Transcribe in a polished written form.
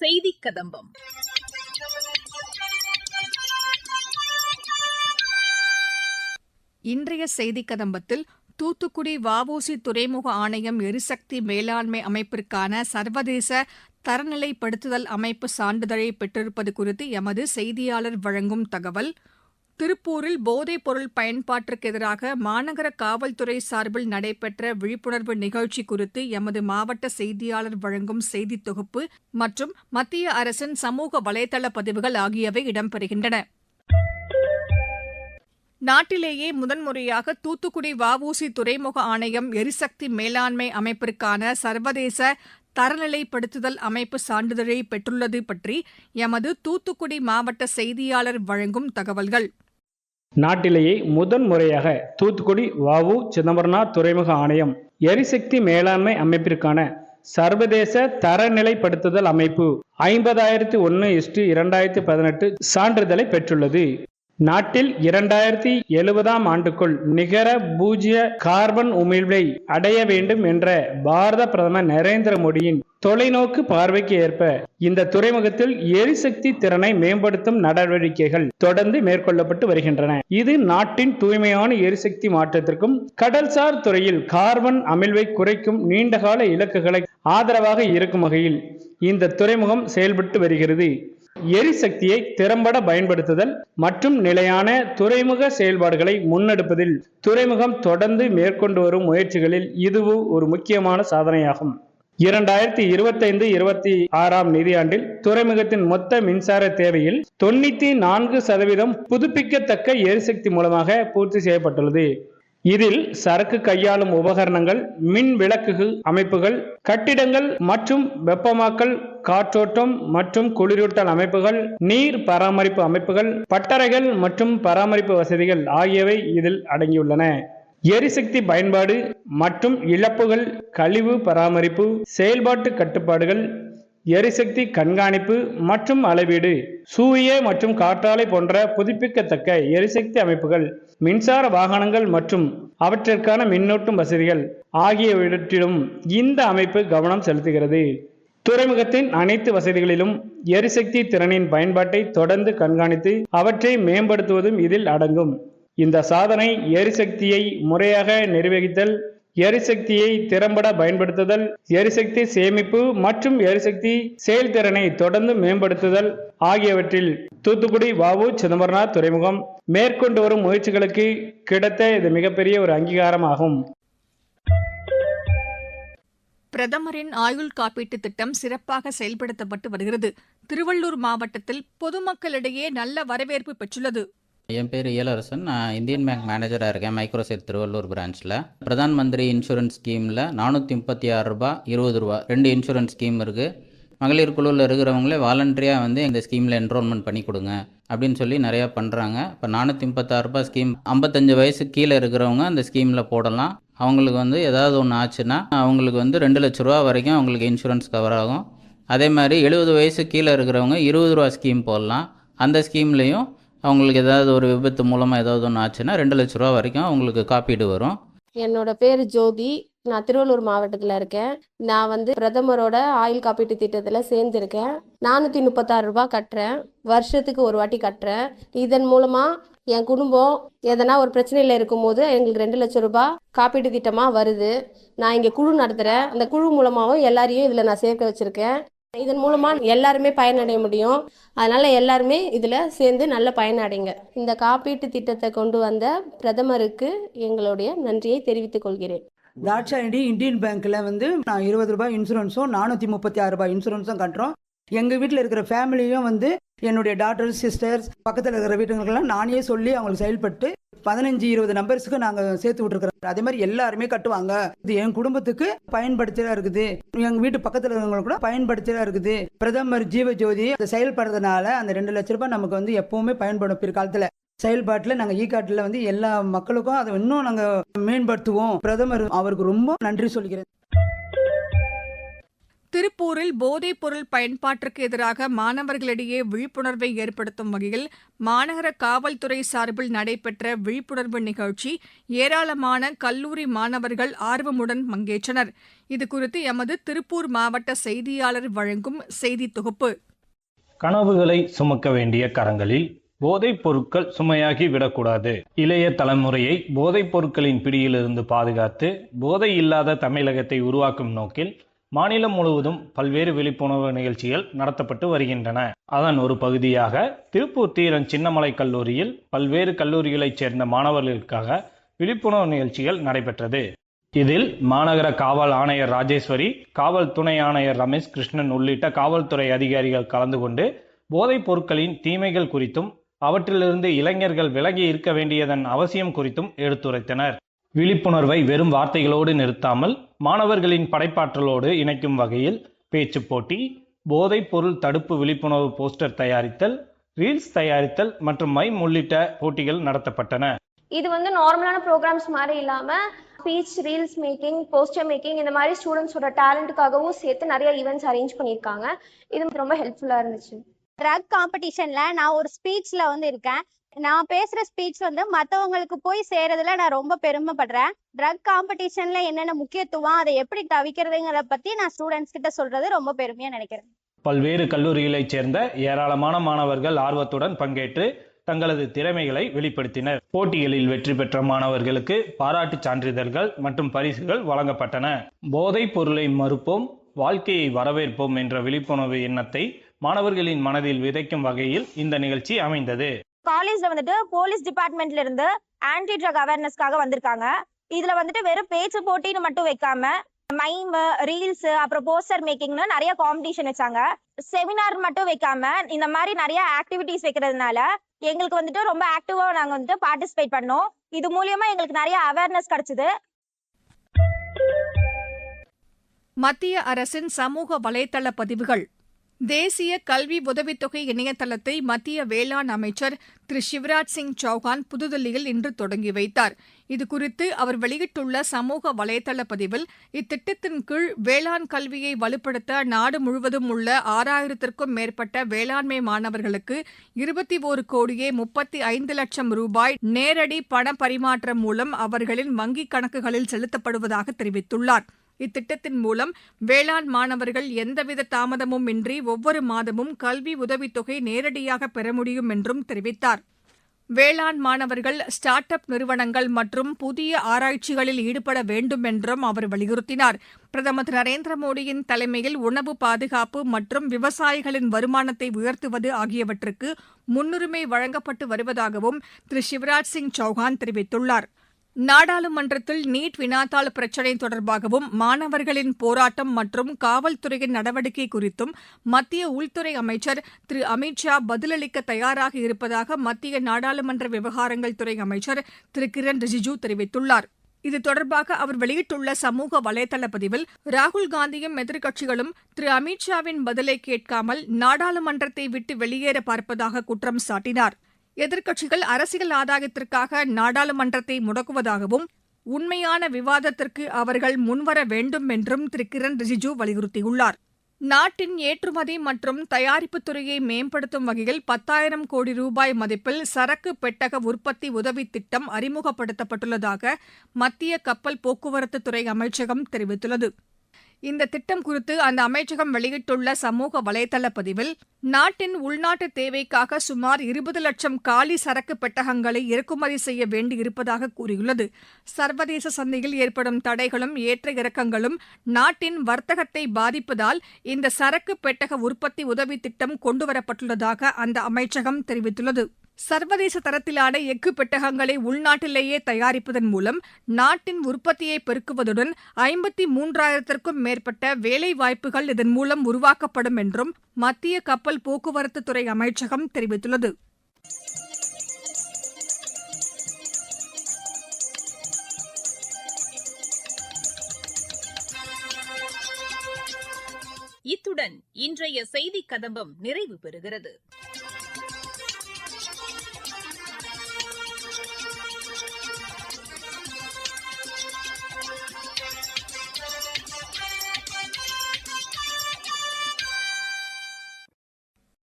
செய்தி கதம்பம். இன்றைய செய்தி கதம்பத்தில் தூத்துக்குடி வ.உ.சி. துறைமுக ஆணையம் எரிசக்தி மேலாண்மை அமைப்பிற்கான சர்வதேச தரநிலைப்படுத்துதல் அமைப்பு சான்றிதழை பெற்றிருப்பது குறித்து எமது செய்தியாளர் வழங்கும் தகவல். திருப்பூரில் போதைப் பொருள் பயன்பாட்டிற்கு எதிராக மாநகர காவல்துறை சார்பில் நடைபெற்ற விழிப்புணர்வு நிகழ்ச்சி குறித்து எமது மாவட்ட செய்தியாளர் வழங்கும் செய்தித் தொகுப்பு மற்றும் மத்திய அரசின் சமூக வலைதள பதிவுகள் ஆகியவை இடம்பெறுகின்றன. நாட்டிலேயே முதன்முறையாக தூத்துக்குடி வ.உ.சி. துறைமுக ஆணையம் எரிசக்தி மேலாண்மை அமைப்பிற்கான சர்வதேச தரநிலைப்படுத்துதல் அமைப்பு சான்றிதழை பெற்றுள்ளது பற்றி எமது தூத்துக்குடி மாவட்ட செய்தியாளர் வழங்கும் தகவல்கள். நாட்டிலேயே முதன்முறையாக தூத்துக்குடி வ.உ. சிதம்பரனார் துறைமுக ஆணையம் எரிசக்தி மேலாண்மை அமைப்பிற்கான சர்வதேச தரநிலைப்படுத்துதல் அமைப்பு 50,01/2018 சான்றிதழை பெற்றுள்ளது. நாட்டில் 2070 ஆண்டுக்குள் நிகர பூஜ்ய கார்பன் உமிழ்வை அடைய வேண்டும் என்ற பாரத பிரதமர் நரேந்திர மோடியின் தொலைநோக்கு பார்வைக்கு ஏற்ப இந்த துறைமுகத்தில் எரிசக்தி திறனை மேம்படுத்தும் நடவடிக்கைகள் தொடர்ந்து மேற்கொள்ளப்பட்டு வருகின்றன. இது நாட்டின் தூய்மையான எரிசக்தி மாற்றத்திற்கும் கடல்சார் துறையில் கார்பன் அமிழ்வை குறைக்கும் நீண்டகால இலக்குகளை ஆதரவாக இருக்கும் வகையில் இந்த துறைமுகம் செயல்பட்டு வருகிறது. எரிசக்தியை திறம்பட பயன்படுத்துதல் மற்றும் நிலையான துறைமுக செயல்பாடுகளை முன்னெடுப்பதில் துறைமுகம் தொடர்ந்து மேற்கொண்டு வரும் முயற்சிகளில் இதுவும் ஒரு முக்கியமான சாதனையாகும். 2025-26 நிதியாண்டில் துறைமுகத்தின் மொத்த மின்சார தேவையில் 94% புதுப்பிக்கத்தக்க எரிசக்தி மூலமாக பூர்த்தி செய்யப்பட்டுள்ளது. இதில் சரக்கு கையாளும் உபகரணங்கள், மின் விளக்கு அமைப்புகள், கட்டிடங்கள் மற்றும் வெப்பமாக்கல், காற்றோட்டம் மற்றும் குளிரூட்டல் அமைப்புகள், நீர் பராமரிப்பு அமைப்புகள், பட்டறைகள் மற்றும் பராமரிப்பு வசதிகள் ஆகியவை இதில் அடங்கியுள்ளன. எரிசக்தி பயன்பாடு மற்றும் இழப்புகள், கழிவு பராமரிப்பு, செயல்பாட்டு கட்டுப்பாடுகள், எரிசக்தி கண்காணிப்பு மற்றும் அளவீடு, சூரிய மற்றும் காற்றாலை போன்ற புதுப்பிக்கத்தக்க எரிசக்தி அமைப்புகள், மின்சார வாகனங்கள் மற்றும் அவற்றிற்கான மின்னூட்டும் வசதிகள் ஆகியவற்றிலும் இந்த அமைப்பு கவனம் செலுத்துகிறது. துறைமுகத்தின் அனைத்து வசதிகளிலும் எரிசக்தி திறனின் பயன்பாட்டை தொடர்ந்து கண்காணித்து அவற்றை மேம்படுத்துவதும் இதில் அடங்கும். இந்த சாதனை எரிசக்தியை முறையாக நிர்வகித்தல், எரிசக்தியை திறம்பட பயன்படுத்துதல், எரிசக்தி சேமிப்பு மற்றும் எரிசக்தி செயல்திறனை தொடர்ந்து மேம்படுத்துதல் ஆகியவற்றில் தூத்துக்குடி வ.உ. சிதம்பரனார் துறைமுகம் மேற்கொண்டு வரும் முயற்சிகளுக்கு கிடைத்த இது மிகப்பெரிய ஒரு அங்கீகாரமாகும். பிரதமரின் ஆயுள் காப்பீட்டு திட்டம் சிறப்பாக செயல்படுத்தப்பட்டு வருகிறது. திருவள்ளூர் மாவட்டத்தில் பொதுமக்களிடையே நல்ல வரவேற்பு பெற்றுள்ளது. என் பேர் இளவரசன். நான் இந்தியன் பேங்க் மேனேஜராக இருக்கேன், மைக்ரோசெட் திருவள்ளூர் பிரான்ச்சில். பிரதான் மந்திரி இன்சூரன்ஸ் ஸ்கீமில் 436 ரூபா 20 ரூபா 2 இன்சூரன்ஸ் ஸ்கீம் இருக்குது. மகளிர் குழுவில் இருக்கிறவங்களே வாலண்டரியாக இந்த ஸ்கீமில் என்ரோல்மெண்ட் பண்ணி கொடுங்க அப்படின்னு சொல்லி நிறையா பண்ணுறாங்க. இப்போ 436 ரூபா ஸ்கீம் 55 வயசு கீழே இருக்கிறவங்க அந்த ஸ்கீமில் போடலாம். அவங்களுக்கு ஏதாவது ஒன்று ஆச்சுன்னா அவங்களுக்கு 2 லட்ச ரூபா வரைக்கும் அவங்களுக்கு இன்சூரன்ஸ் கவர் ஆகும். அதே மாதிரி 70 வயசு கீழே இருக்கிறவங்க 20 ரூபா ஸ்கீம் போடலாம். அந்த ஸ்கீம்லேயும் அவங்களுக்கு ஏதாவது ஒரு விபத்து மூலமாக ஏதாவது ஒன்று ஆச்சுன்னா 2 லட்ச ரூபா வரைக்கும் அவங்களுக்கு காப்பீடு வரும். என்னோட பேர் ஜோதி. நான் திருவள்ளூர் மாவட்டத்தில் இருக்கேன். நான் பிரதமரோட ஆயுள் காப்பீட்டு திட்டத்தில் சேர்ந்துருக்கேன். 436 ரூபா கட்டுறேன். வருஷத்துக்கு ஒரு வாட்டி கட்டுறேன். இதன் மூலமாக என் குடும்பம் எதனா ஒரு பிரச்சனையில் இருக்கும்போது எங்களுக்கு 2 லட்சம் ரூபாய் காப்பீட்டு திட்டமாக வருது. நான் இங்கே குழு நடத்துகிறேன். அந்த குழு மூலமாகவும் எல்லாரையும் இதில் நான் சேர்க்க வச்சுருக்கேன். இதன் மூலமா எல்லாருமே பயனடைய முடியும். அதனால எல்லாருமே இதுல சேர்ந்து நல்ல பயனடைங்க. இந்த காப்பீட்டு திட்டத்தை கொண்டு வந்த பிரதமருக்கு எங்களுடைய நன்றியை தெரிவித்துக் கொள்கிறேன். தாட்சாயணி இந்தியன் பேங்க்ல நான் 20 ரூபாய் இன்சூரன்ஸும் 436 ரூபாய் இன்சூரன்ஸும் கட்டுறோம். எங்க வீட்டில் இருக்கிற ஃபேமிலியும் என்னுடைய டாட்டர்ஸ், சிஸ்டர்ஸ், பக்கத்தில் இருக்கிற வீட்டுங்களுக்கெல்லாம் நானே சொல்லி அவங்களுக்கு செயல்பட்டு 15-20 நம்பர்ஸுக்கு நாங்கள் சேர்த்து விட்டுருக்கிறோம். அதே மாதிரி எல்லாருமே கட்டுவாங்க. இது என் குடும்பத்துக்கு பயன்படுத்தியா இருக்குது, எங்க வீட்டு பக்கத்தில் இருக்கிறவங்களுக்கு கூட பயன்படுத்தியா இருக்குது. பிரதமர் ஜீவ ஜோதி செயல்படுறதுனால அந்த 2 லட்ச ரூபாய் நமக்கு எப்பவுமே பயன்படும். பிற்காலத்தில் செயல்பாட்டில் நாங்கள் ஈகாட்டில் எல்லா மக்களுக்கும் அதை இன்னும் நாங்கள் மேம்படுத்துவோம். பிரதமர் அவருக்கு ரொம்ப நன்றி சொல்கிறேன். திருப்பூர் திருப்பூரில் போதைப் பொருள் பயன்பாட்டிற்கு எதிராக மாணவர்களிடையே விழிப்புணர்வை ஏற்படுத்தும் வகையில் மாநகர காவல்துறை சார்பில் நடைபெற்ற விழிப்புணர்வு நிகழ்ச்சி ஏராளமான கல்லூரி மாணவர்கள் ஆர்வமுடன் பங்கேற்றனர். இதுகுறித்து எமது திருப்பூர் மாவட்ட செய்தியாளர் வழங்கும் செய்தி தொகுப்பு. கனவுகளை சுமக்க வேண்டிய கரங்களில் போதைப் பொருட்கள் சுமையாகி விடக்கூடாது. இளைய தலைமுறையை போதைப் பொருட்களின் பிடியிலிருந்து பாதுகாத்து போதை இல்லாத தமிழகத்தை உருவாக்கும் நோக்கில் மாநிலம் முழுவதும் பல்வேறு விழிப்புணர்வு நிகழ்ச்சிகள் நடத்தப்பட்டு வருகின்றன. அதன் ஒரு பகுதியாக திருப்பூர் தீரன் சின்னமலை கல்லூரியில் பல்வேறு கல்லூரிகளைச் சேர்ந்த மாணவர்களுக்காக விழிப்புணர்வு நிகழ்ச்சிகள் நடைபெற்றது. இதில் மாநகர காவல் ஆணையர் ராஜேஸ்வரி, காவல் துணை ஆணையர் ரமேஷ் கிருஷ்ணன் உள்ளிட்ட காவல்துறை அதிகாரிகள் கலந்து கொண்டு போதைப் பொருட்களின் தீமைகள் குறித்தும் அவற்றிலிருந்து இளைஞர்கள் விலகி இருக்க வேண்டியதன் அவசியம் குறித்தும் எடுத்துரைத்தனர். விழிப்புணர்வை வெறும் வார்த்தைகளோடு நிறுத்தாமல் மாணவர்களின் படைப்பாற்றலோடு இணைக்கும் வகையில் பேச்சு போட்டி, போதைப் பொருள் தடுப்பு விழிப்புணர்வு போஸ்டர் தயாரித்தல், ரீல்ஸ் தயாரித்தல் மற்றும் மைம் உள்ளிட்ட போட்டிகள் நடத்தப்பட்டன. இது நார்மலான ப்ரோக்ராம்ஸ் மாதிரி இல்லாம speech, reels making, poster making இந்த மாதிரி ஸ்டூடெண்ட்ஸோட டேலண்ட்டுக்காகவும் சேர்த்து நிறைய ஈவெண்ட்ஸ் அரேஞ்ச் பண்ணியிருக்காங்க. இது ரொம்ப ஹெல்ப்ஃபுல்லா இருந்துச்சு. ட்ரக் காம்படிஷன்ல நான் ஒரு ஸ்பீச்ல இருக்கேன். நான் பேசுற ஸ்பீச் மற்றவங்களுக்கு போய் சேரதுல நான் ரொம்ப பெருமைப்படுறேன். ட்ரக் காம்படிஷன்ல என்னென்ன முக்கியத்துவம், அதை எப்படி தவிக்கிறதுங்கிறத பத்தி நான் ஸ்டூடெண்ட்ஸ் கிட்ட சொல்றது ரொம்ப பெருமையா நினைக்கிறேன். பல்வேறு கல்லூரிகளைச் சேர்ந்த ஏராளமான மாணவர்கள் ஆர்வத்துடன் பங்கேற்று தங்களது திறமைகளை வெளிப்படுத்தினர். போட்டிகளில் வெற்றி பெற்ற மாணவர்களுக்கு பாராட்டு சான்றிதழ்கள் மற்றும் பரிசுகள் வழங்கப்பட்டன. போதைப் பொருளை மறுப்போம், வாழ்க்கையை வரவேற்போம் என்ற விழிப்புணர்வு எண்ணத்தை மாணவர்களின் மனதில் விதைக்கும் வகையில் இந்த நிகழ்ச்சி அமைந்தது. காலேஜ்ல போலீஸ் டிபார்ட்மெண்ட்ல இருந்து ஆன்டி ட்ரக் அவேர்னஸ்க்காக வந்திருக்காங்க. இதுல வெறும் பேச்சு போட்டின்னு மட்டும் வைக்காம மைம், ரீல்ஸ், அப்புறம் போஸ்டர் மேக்கிங்னு நிறைய காம்படிஷன் வச்சாங்க. செமினார் மட்டும் வைக்காம இந்த மாதிரி நிறைய ஆக்டிவிட்டிஸ் வைக்கிறதுனால எங்களுக்கு ரொம்ப ஆக்டிவா நாங்க பார்ட்டிசிபேட் பண்ணோம். இது மூலியமா எங்களுக்கு நிறைய அவேர்னஸ் கிடைச்சது. மத்திய அரசின் சமூக வலைதள பதிவுகள். தேசிய கல்வி உதவித்தொகை இணையதளத்தை மத்திய வேளாண் அமைச்சர் திரு சிவராஜ் சிங் சௌஹான் புதுதில்லியில் இன்று தொடங்கி வைத்தார். இதுகுறித்து அவர் வெளியிட்டுள்ள சமூக வலைதள பதிவில், இத்திட்டத்தின் கீழ் வேளாண் கல்வியை வலுப்படுத்த நாடு முழுவதும் உள்ள 6000த்திற்கும் மேற்பட்ட வேளாண்மை மாணவர்களுக்கு 21,35,00,000 ரூபாய் நேரடி பண பரிமாற்றம் மூலம் அவர்களின் வங்கிக் கணக்குகளில் செலுத்தப்படுவதாக தெரிவித்துள்ளார். இத்திட்டத்தின் மூலம் வேளாண் மாணவர்கள் எந்தவித தாமதமும் இன்றி ஒவ்வொரு மாதமும் கல்வி உதவித்தொகை நேரடியாக பெற முடியும் என்றும் தெரிவித்தார். வேளாண் மாணவர்கள் ஸ்டார்ட் அப் நிறுவனங்கள் மற்றும் புதிய ஆராய்ச்சிகளில் ஈடுபட வேண்டும் என்றும் அவர் வலியுறுத்தினார். பிரதமர் திரு நரேந்திர மோடியின் தலைமையில் உணவு பாதுகாப்பு மற்றும் விவசாயிகளின் வருமானத்தை உயர்த்துவது ஆகியவற்றுக்கு முன்னுரிமை வழங்கப்பட்டு வருவதாகவும் திரு சிவராஜ் சிங் சௌஹான் தெரிவித்துள்ளார். நாடாளுமன்றத்தில் நீட் வினாத்தாள் பிரச்சினை தொடர்பாகவும் மாணவர்களின் போராட்டம் மற்றும் காவல்துறையின் நடவடிக்கை குறித்தும் மத்திய உள்துறை அமைச்சர் திரு அமித் ஷா பதிலளிக்க தயாராக இருப்பதாக மத்திய நாடாளுமன்ற விவகாரங்கள் துறை அமைச்சர் திரு கிரண் ரிஜிஜூ தெரிவித்துள்ளார். இது தொடர்பாக அவர் வெளியிட்டுள்ள சமூக வலைதள பதிவில், ராகுல் காந்தியும் எதிர்க்கட்சிகளும் திரு அமித் ஷாவின் பதிலை கேட்காமல் நாடாளுமன்றத்தை விட்டு வெளியேற பார்ப்பதாக குற்றம் சாட்டினார். எதிர்க்கட்சிகள் அரசியல் ஆதாயத்திற்காக நாடாளுமன்றத்தை முடக்குவதாகவும் உண்மையான விவாதத்திற்கு அவர்கள் முன்வர வேண்டும் என்றும் திரு கிரண் ரிஜிஜூ வலியுறுத்தியுள்ளார். நாட்டின் ஏற்றுமதி மற்றும் தயாரிப்புத் துறையை மேம்படுத்தும் வகையில் 10,000 கோடி ரூபாய் மதிப்பில் சரக்கு பெட்டக உற்பத்தி உதவி திட்டம் அறிமுகப்படுத்தப்பட்டுள்ளதாக மத்திய கப்பல் போக்குவரத்து துறை அமைச்சகம் தெரிவித்துள்ளது. இந்த திட்டம் குறித்து அந்த அமைச்சகம் வெளியிட்டுள்ள சமூக வலைதள பதிவில், நாட்டின் உள்நாட்டு தேவைக்காக சுமார் 20 லட்சம் காலி சரக்கு பெட்டகங்களை இறக்குமதி செய்ய வேண்டியிருப்பதாக கூறியுள்ளது. சர்வதேச சந்தையில் ஏற்படும் தடைகளும் ஏற்ற இறக்கங்களும் நாட்டின் வர்த்தகத்தை பாதிப்பதால் இந்த சரக்கு பெட்டக உற்பத்தி உதவி திட்டம் கொண்டுவரப்பட்டுள்ளதாக அந்த அமைச்சகம் தெரிவித்துள்ளது. சர்வதேச தரத்திலான எஃகு பெட்டகங்களை உள்நாட்டிலேயே தயாரிப்பதன் மூலம் நாட்டின் உற்பத்தியை பெருக்குவதுடன் 53,000த்திற்கும் மேற்பட்ட வேலை வாய்ப்புகள் இதன் மூலம் உருவாக்கப்படும் என்றும் மத்திய கப்பல் போக்குவரத்து துறை அமைச்சகம் தெரிவித்துள்ளது. இத்துடன் இன்றைய செய்திக் கதம்பம் நிறைவு பெறுகிறது.